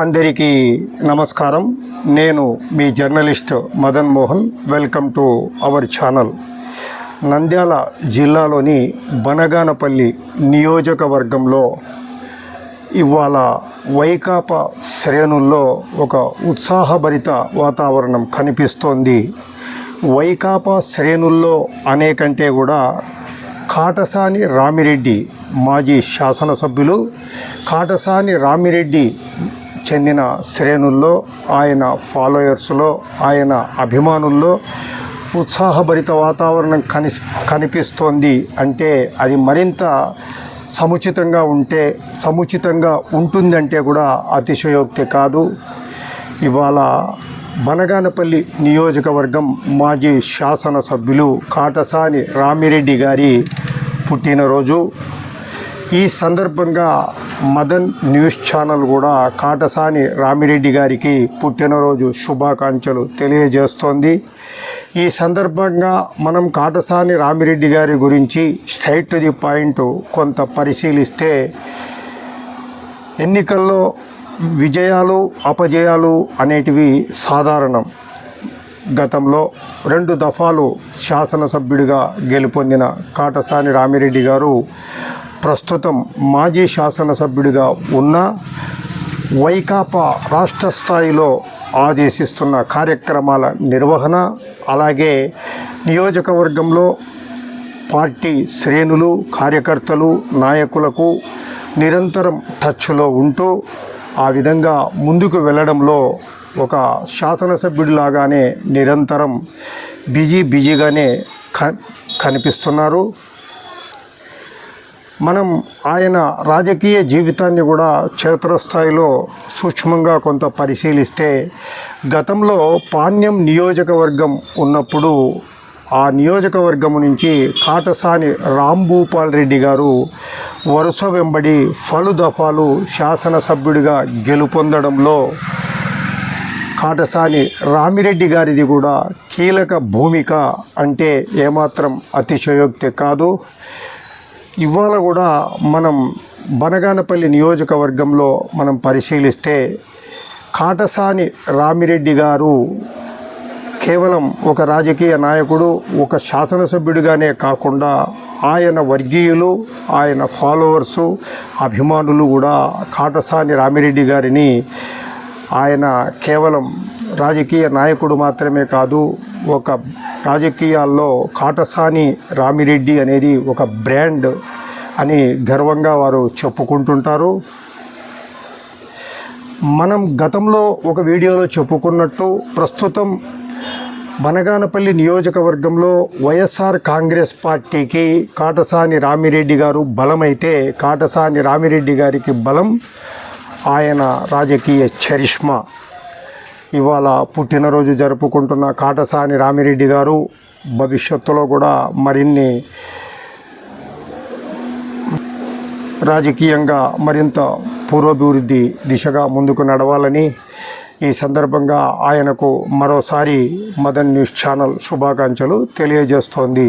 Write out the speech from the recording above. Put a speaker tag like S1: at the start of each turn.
S1: అందరికీ నమస్కారం. నేను మీ journalist Madan Mohan. Welcome to our channel. Nandyala జిల్లాలోని బనగానపల్లి నియోజకవర్గంలో ఇవాళ వైకాపా శ్రేణుల్లో ఒక ఉత్సాహభరిత వాతావరణం కనిపిస్తోంది. వైకాపా శ్రేణుల్లో అనేకంటే కూడా కాటసాని రామిరెడ్డి మాజీ శాసనసభ్యులు, కాటసాని రామిరెడ్డి చెందిన శ్రేణుల్లో, ఆయన ఫాలోయర్స్లో, ఆయన అభిమానుల్లో ఉత్సాహభరిత వాతావరణం కనిపిస్తోంది. అంటే అది మరింత సముచితంగా ఉంటుందంటే కూడా అతిశయోక్తి కాదు. ఇవాళ బనగానపల్లి నియోజకవర్గం మాజీ శాసనసభ్యులు కాటసాని రామిరెడ్డి గారి పుట్టినరోజు. ఈ సందర్భంగా మదన్ న్యూస్ ఛానల్ కూడా కాటసాని రామిరెడ్డి గారికి పుట్టినరోజు శుభాకాంక్షలు తెలియజేస్తోంది. ఈ సందర్భంగా మనం కాటసాని రామిరెడ్డి గారి గురించి స్ట్రైట్ టు ది పాయింట్ కొంత పరిశీలిస్తే, ఎన్నికల్లో విజయాలు అపజయాలు అనేటివి సాధారణం. గతంలో 2 దఫాలు శాసనసభ్యుడిగా గెలుపొందిన కాటసాని రామిరెడ్డి గారు ప్రస్తుతం మాజీ శాసనసభ్యుడిగా ఉన్న వైకాపా రాష్ట్ర స్థాయిలో ఆదేశిస్తున్న కార్యక్రమాల నిర్వహణ, అలాగే నియోజకవర్గంలో పార్టీ శ్రేణులు, కార్యకర్తలు, నాయకులకు నిరంతరం టచ్లో ఉంటూ ఆ విధంగా ముందుకు వెళ్ళడంలో ఒక శాసనసభ్యుడిలాగానే నిరంతరం బిజీగానే కనిపిస్తున్నారు. మనం ఆయన రాజకీయ జీవితాన్ని కూడా క్షేత్రస్థాయిలో సూక్ష్మంగా కొంత పరిశీలిస్తే, గతంలో పాణ్యం నియోజకవర్గం ఉన్నప్పుడు ఆ నియోజకవర్గం నుంచి కాటసాని రాంభూపాల్ రెడ్డి గారు వరుస వెంబడి పలు దఫాలు శాసనసభ్యుడిగా గెలుపొందడంలో కాటసాని రామిరెడ్డి గారిది కూడా కీలక భూమిక అంటే ఏమాత్రం అతిశయోక్తి కాదు. ఇవాళ కూడా మనం బనగానపల్లి నియోజకవర్గంలో మనం పరిశీలిస్తే, కాటసాని రామిరెడ్డి గారు కేవలం ఒక రాజకీయ నాయకుడు, ఒక శాసనసభ్యుడిగానే కాకుండా ఆయన వర్గీయులు, ఆయన ఫాలోవర్సు, అభిమానులు కూడా కాటసాని రామిరెడ్డి గారిని ఆయన కేవలం రాజకీయ నాయకుడు మాత్రమే కాదు, ఒక రాజకీయాల్లో కాటసాని రామిరెడ్డి అనేది ఒక బ్రాండ్ అని గర్వంగా వారు చెప్పుకుంటుంటారు. మనం గతంలో ఒక వీడియోలో చెప్పుకున్నట్టు ప్రస్తుతం బనగానపల్లి నియోజకవర్గంలో వైఎస్ఆర్ కాంగ్రెస్ పార్టీకి కాటసాని రామిరెడ్డి గారు బలమైతే, కాటసాని రామిరెడ్డి గారికి బలం ఆయన రాజకీయ చరిష్మా. ఇవాళ పుట్టినరోజు జరుపుకుంటున్న కాటసాని రామిరెడ్డి గారు భవిష్యత్తులో కూడా మరిన్ని రాజకీయంగా మరింత పూర్వాభివృద్ధి దిశగా ముందుకు నడవాలని ఈ సందర్భంగా ఆయనకు మరోసారి మదన్ న్యూస్ ఛానల్ శుభాకాంక్షలు తెలియజేస్తోంది.